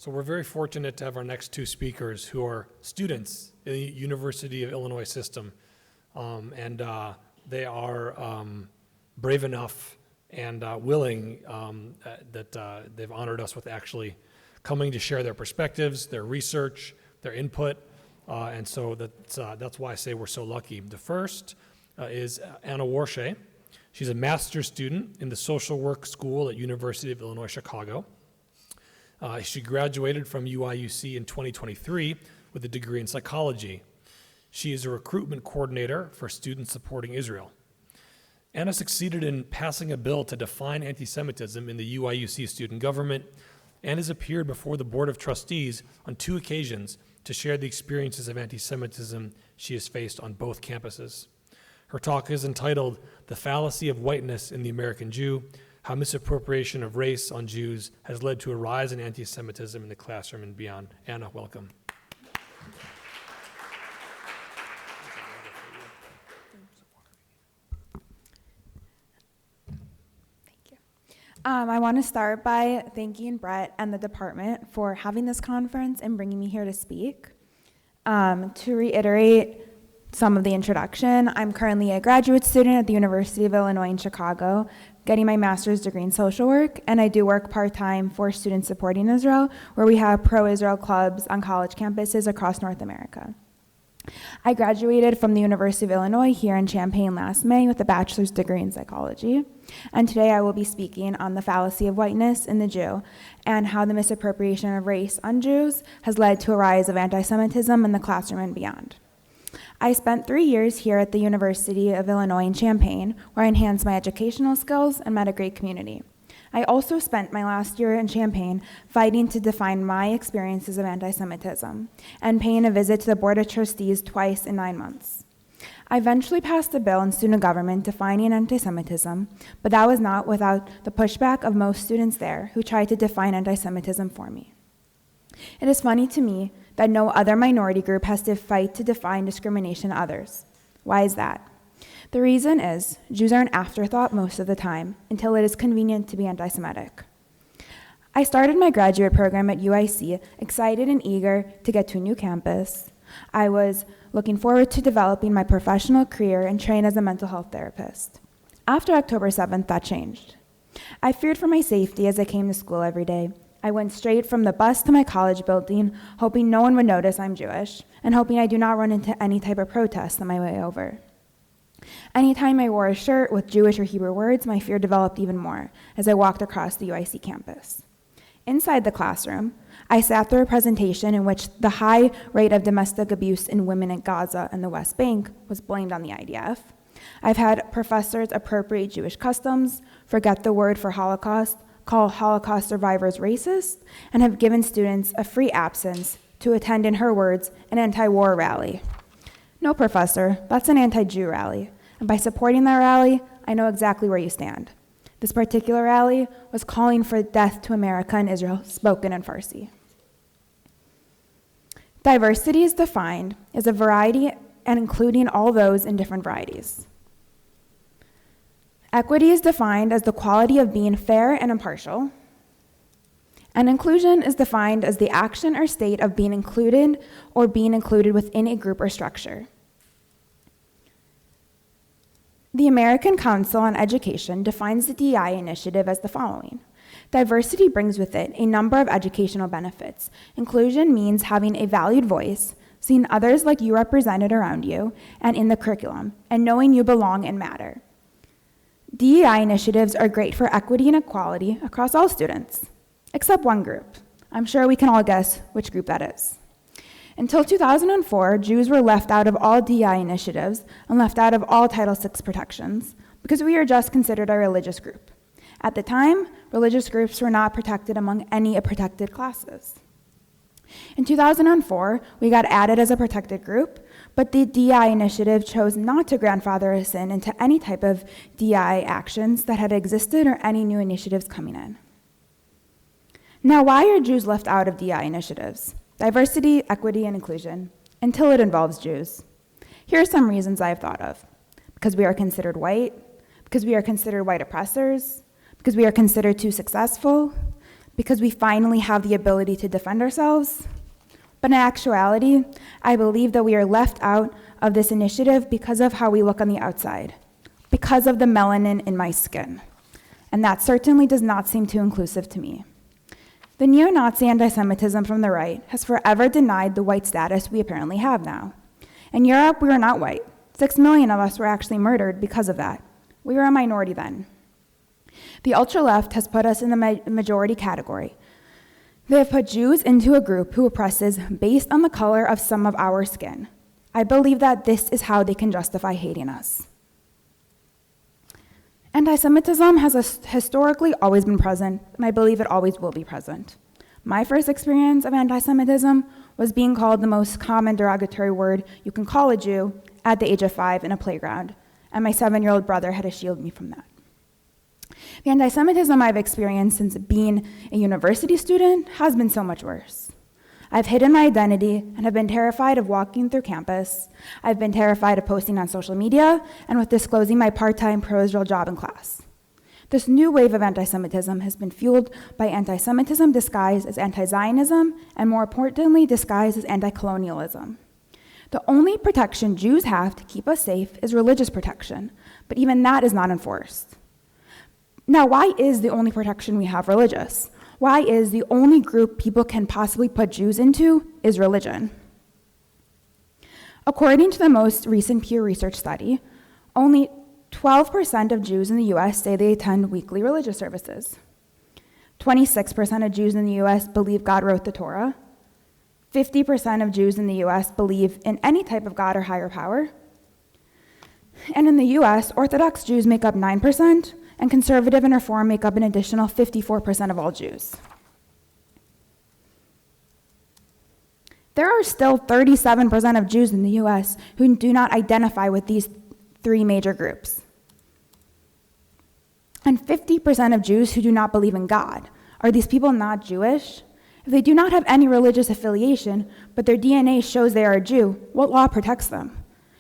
So we're very fortunate to have our next two speakers who are students in the University of Illinois system. They are brave enough and willing that they've honored us with actually coming to share their perspectives, their research, their input. And so that's why I say we're so lucky. The first is Anna Warshay. She's a master's student in the social work school at University of Illinois, Chicago. She graduated from UIUC in 2023 with a degree in psychology. She is a recruitment coordinator for Students Supporting Israel. Anna succeeded in passing a bill to define anti-Semitism in the UIUC student government and has appeared before the Board of Trustees on 2 occasions to share the experiences of anti-Semitism she has faced on both campuses. Her talk is entitled "The Fallacy of Whiteness in the American Jew: How Misappropriation of Race on Jews Has Led to a Rise in Anti-Semitism in the Classroom and Beyond." Anna, welcome. Thank you. I want to start by thanking Brett and the department for having this conference and bringing me here to speak. To reiterate some of the introduction, I'm currently a graduate student at the University of Illinois in Chicago, getting my master's degree in social work, and I do work part-time for Students Supporting Israel, where we have pro-Israel clubs on college campuses across North America. I graduated from the University of Illinois here in Champaign last May with a bachelor's degree in psychology, and today I will be speaking on the fallacy of whiteness in the Jew and how the misappropriation of race on Jews has led to a rise of anti-Semitism in the classroom and beyond. I spent 3 years here at the University of Illinois in Champaign, where I enhanced my educational skills and met a great community. I also spent my last year in Champaign fighting to define my experiences of anti-Semitism and paying a visit to the Board of Trustees twice in 9 months. I eventually passed a bill in student government defining anti-Semitism, but that was not without the pushback of most students there who tried to define anti-Semitism for me. It is funny to me that no other minority group has to fight to define discrimination of others. Why is that? The reason is Jews are an afterthought most of the time until it is convenient to be anti-Semitic. I started my graduate program at UIC excited and eager to get to a new campus. I was looking forward to developing my professional career and train as a mental health therapist. After October 7th, that changed. I feared for my safety as I came to school every day. I went straight from the bus to my college building, hoping no one would notice I'm Jewish, and hoping I do not run into any type of protest on my way over. Anytime I wore a shirt with Jewish or Hebrew words, my fear developed even more as I walked across the UIC campus. Inside the classroom, I sat through a presentation in which the high rate of domestic abuse in women in Gaza and the West Bank was blamed on the IDF. I've had professors appropriate Jewish customs, forget the word for Holocaust, call Holocaust survivors racist, and have given students a free absence to attend, in her words, an anti-war rally. No, professor, that's an anti-Jew rally, and by supporting that rally, I know exactly where you stand. This particular rally was calling for death to America and Israel, spoken in Farsi. Diversity is defined as a variety and including all those in different varieties. Equity is defined as the quality of being fair and impartial, and inclusion is defined as the action or state of being included or being included within a group or structure. The American Council on Education defines the DEI initiative as the following. Diversity brings with it a number of educational benefits. Inclusion means having a valued voice, seeing others like you represented around you and in the curriculum, and knowing you belong and matter. DEI initiatives are great for equity and equality across all students, except one group. I'm sure we can all guess which group that is. Until 2004, Jews were left out of all DEI initiatives and left out of all Title VI protections because we are just considered a religious group. At the time, religious groups were not protected among any protected classes. In 2004, we got added as a protected group, but the DEI initiative chose not to grandfather us in into any type of DEI actions that had existed or any new initiatives coming in. Now, why are Jews left out of DEI initiatives? Diversity, equity, and inclusion, until it involves Jews. Here are some reasons I've thought of. Because we are considered white, because we are considered white oppressors, because we are considered too successful, because we finally have the ability to defend ourselves. But in actuality, I believe that we are left out of this initiative because of how we look on the outside, because of the melanin in my skin. And that certainly does not seem too inclusive to me. The neo-Nazi anti-Semitism from the right has forever denied the white status we apparently have now. In Europe, we were not white. 6 million of us were actually murdered because of that. We were a minority then. The ultra-left has put us in the majority category. They have put Jews into a group who oppresses based on the color of some of our skin. I believe that this is how they can justify hating us. Anti-Semitism has historically always been present, and I believe it always will be present. My first experience of anti-Semitism was being called the most common derogatory word you can call a Jew at the age of 5 in a playground, and my 7-year-old brother had to shield me from that. The anti-Semitism I've experienced since being a university student has been so much worse. I've hidden my identity and have been terrified of walking through campus. I've been terrified of posting on social media and with disclosing my part-time pro-Israel job in class. This new wave of anti-Semitism has been fueled by anti-Semitism disguised as anti-Zionism and, more importantly, disguised as anti-colonialism. The only protection Jews have to keep us safe is religious protection, but even that is not enforced. Now, why is the only protection we have religious? Why is the only group people can possibly put Jews into is religion? According to the most recent Pew Research study, only 12% of Jews in the US say they attend weekly religious services. 26% of Jews in the US believe God wrote the Torah. 50% of Jews in the US believe in any type of God or higher power. And in the US, Orthodox Jews make up 9%, and conservative and reform make up an additional 54% of all Jews. There are still 37% of Jews in the US who do not identify with these 3 major groups. And 50% of Jews who do not believe in God. Are these people not Jewish? If they do not have any religious affiliation, but their DNA shows they are a Jew, what law protects them?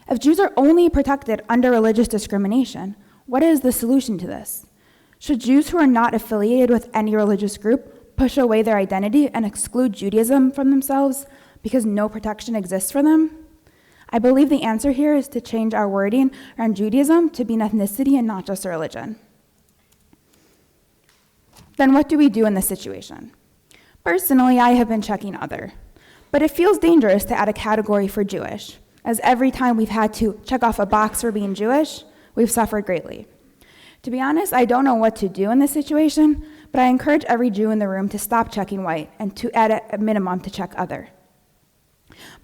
If Jews are only protected under religious discrimination, what is the solution to this? Should Jews who are not affiliated with any religious group push away their identity and exclude Judaism from themselves because no protection exists for them? I believe the answer here is to change our wording around Judaism to be an ethnicity and not just a religion. Then what do we do in this situation? Personally, I have been checking other, but it feels dangerous to add a category for Jewish, as every time we've had to check off a box for being Jewish, we've suffered greatly. To be honest, I don't know what to do in this situation, but I encourage every Jew in the room to stop checking white and to add a minimum to check other.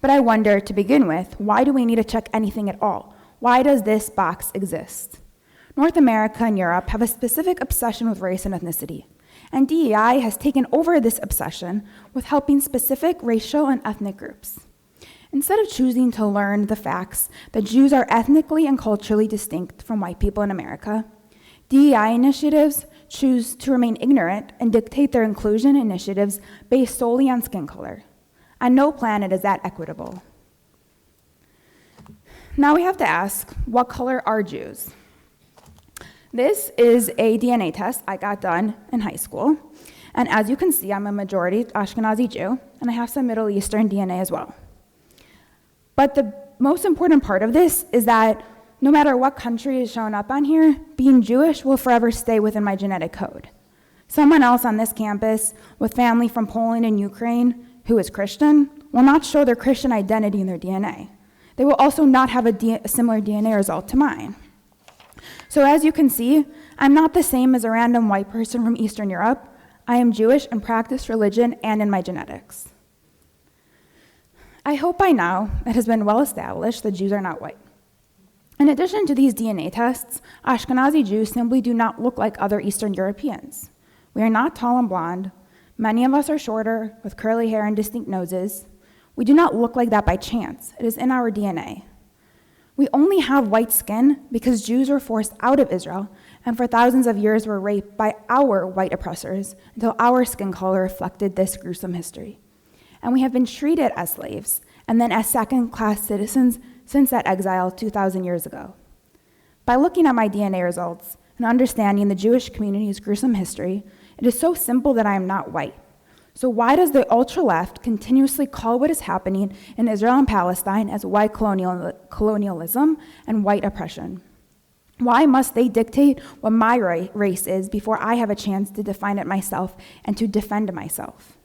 But I wonder, to begin with, why do we need to check anything at all? Why does this box exist? North America and Europe have a specific obsession with race and ethnicity, and DEI has taken over this obsession with helping specific racial and ethnic groups. Instead of choosing to learn the facts that Jews are ethnically and culturally distinct from white people in America, DEI initiatives choose to remain ignorant and dictate their inclusion initiatives based solely on skin color. On no planet is that equitable. Now we have to ask, what color are Jews? This is a DNA test I got done in high school. And as you can see, I'm a majority Ashkenazi Jew, and I have some Middle Eastern DNA as well. But the most important part of this is that no matter what country is shown up on here, being Jewish will forever stay within my genetic code. Someone else on this campus with family from Poland and Ukraine who is Christian will not show their Christian identity in their DNA. They will also not have a similar DNA result to mine. So as you can see, I'm not the same as a random white person from Eastern Europe. I am Jewish and practice religion and in my genetics. I hope by now it has been well established that Jews are not white. In addition to these DNA tests, Ashkenazi Jews simply do not look like other Eastern Europeans. We are not tall and blonde. Many of us are shorter, with curly hair and distinct noses. We do not look like that by chance. It is in our DNA. We only have white skin because Jews were forced out of Israel and for thousands of years were raped by our white oppressors until our skin color reflected this gruesome history. And we have been treated as slaves and then as second-class citizens since that exile 2,000 years ago. By looking at my DNA results, and understanding the Jewish community's gruesome history, it is so simple that I am not white. So why does the ultra-left continuously call what is happening in Israel and Palestine as white colonialism and white oppression? Why must they dictate what my race is before I have a chance to define it myself and to defend myself?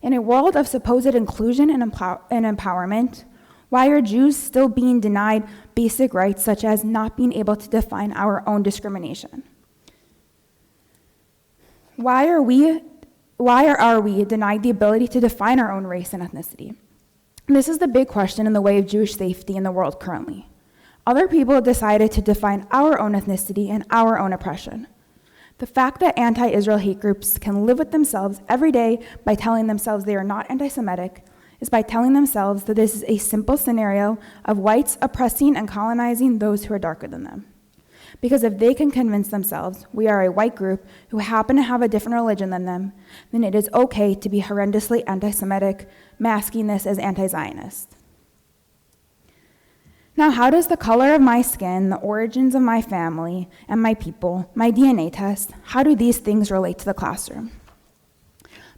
In a world of supposed inclusion and empowerment, why are Jews still being denied basic rights such as not being able to define our own discrimination? Why are we denied the ability to define our own race and ethnicity? This is the big question in the way of Jewish safety in the world currently. Other people have decided to define our own ethnicity and our own oppression. The fact that anti-Israel hate groups can live with themselves every day by telling themselves they are not anti-Semitic is by telling themselves that this is a simple scenario of whites oppressing and colonizing those who are darker than them. Because if they can convince themselves we are a white group who happen to have a different religion than them, then it is okay to be horrendously anti-Semitic, masking this as anti-Zionist. Now, how does the color of my skin, the origins of my family and my people, my DNA test, how do these things relate to the classroom?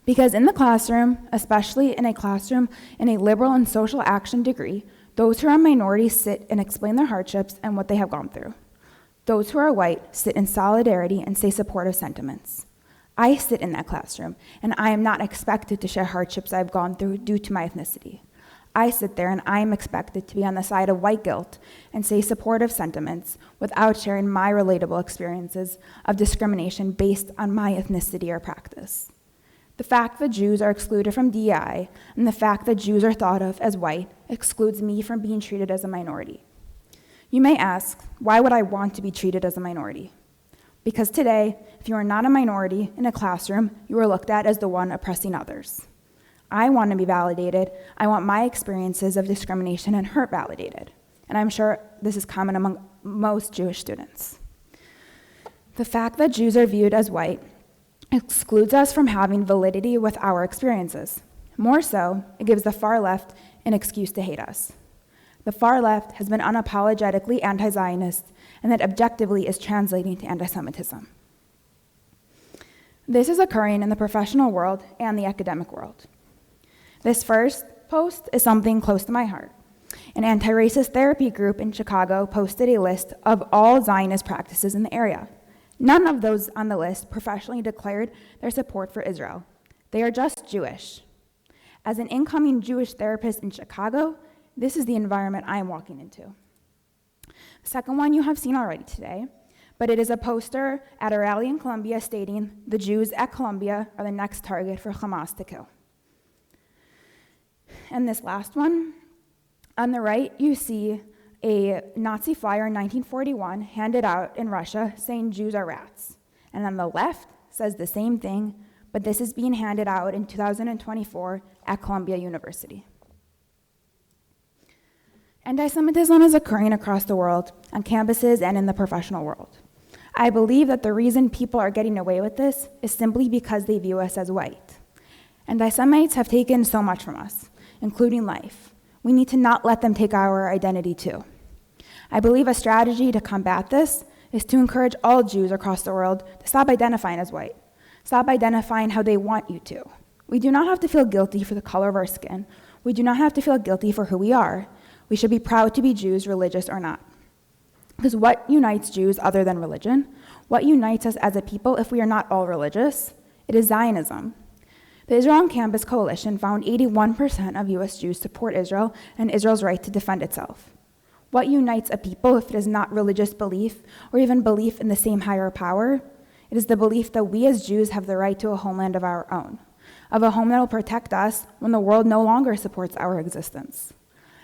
Because in the classroom, especially in a classroom in a liberal and social action degree, those who are minorities sit and explain their hardships and what they have gone through. Those who are white sit in solidarity and say supportive sentiments. I sit in that classroom, and I am not expected to share hardships I've gone through due to my ethnicity. I sit there and I am expected to be on the side of white guilt and say supportive sentiments without sharing my relatable experiences of discrimination based on my ethnicity or practice. The fact that Jews are excluded from DEI and the fact that Jews are thought of as white excludes me from being treated as a minority. You may ask, why would I want to be treated as a minority? Because today, if you are not a minority in a classroom, you are looked at as the one oppressing others. I want to be validated. I want my experiences of discrimination and hurt validated. And I'm sure this is common among most Jewish students. The fact that Jews are viewed as white excludes us from having validity with our experiences. More so, it gives the far left an excuse to hate us. The far left has been unapologetically anti-Zionist, and that objectively is translating to anti-Semitism. This is occurring in the professional world and the academic world. This first post is something close to my heart. An anti-racist therapy group in Chicago posted a list of all Zionist practices in the area. None of those on the list professionally declared their support for Israel. They are just Jewish. As an incoming Jewish therapist in Chicago, this is the environment I am walking into. The second one you have seen already today, but it is a poster at a rally in Columbia stating the Jews at Columbia are the next target for Hamas to kill. And this last one, on the right, you see a Nazi flyer in 1941 handed out in Russia saying Jews are rats. And on the left says the same thing, but this is being handed out in 2024 at Columbia University. Anti-Semitism is occurring across the world, on campuses and in the professional world. I believe that the reason people are getting away with this is simply because they view us as white. Anti-Semites have taken so much from us, including life. We need to not let them take our identity too. I believe a strategy to combat this is to encourage all Jews across the world to stop identifying as white. Stop identifying how they want you to. We do not have to feel guilty for the color of our skin. We do not have to feel guilty for who we are. We should be proud to be Jews, religious or not. Because what unites Jews other than religion? What unites us as a people if we are not all religious? It is Zionism. The Israel on Campus Coalition found 81% of US Jews support Israel and Israel's right to defend itself. What unites a people if it is not religious belief or even belief in the same higher power? It is the belief that we as Jews have the right to a homeland of our own, of a home that will protect us when the world no longer supports our existence.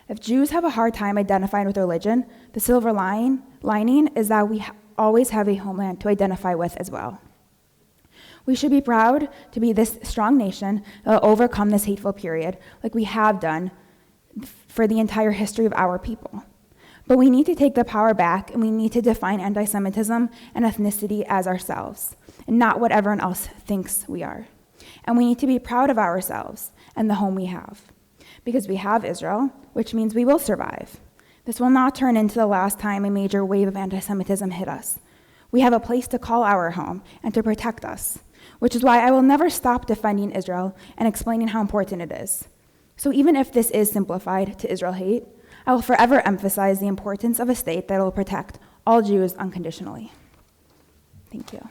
If Jews have a hard time identifying with religion, the silver lining is that we always have a homeland to identify with as well. We should be proud to be this strong nation that will overcome this hateful period like we have done for the entire history of our people. But we need to take the power back, and we need to define anti-Semitism and ethnicity as ourselves, and not what everyone else thinks we are. And we need to be proud of ourselves and the home we have. Because we have Israel, which means we will survive. This will not turn into the last time a major wave of anti-Semitism hit us. We have a place to call our home and to protect us, which is why I will never stop defending Israel and explaining how important it is. So even if this is simplified to Israel hate, I will forever emphasize the importance of a state that will protect all Jews unconditionally. Thank you.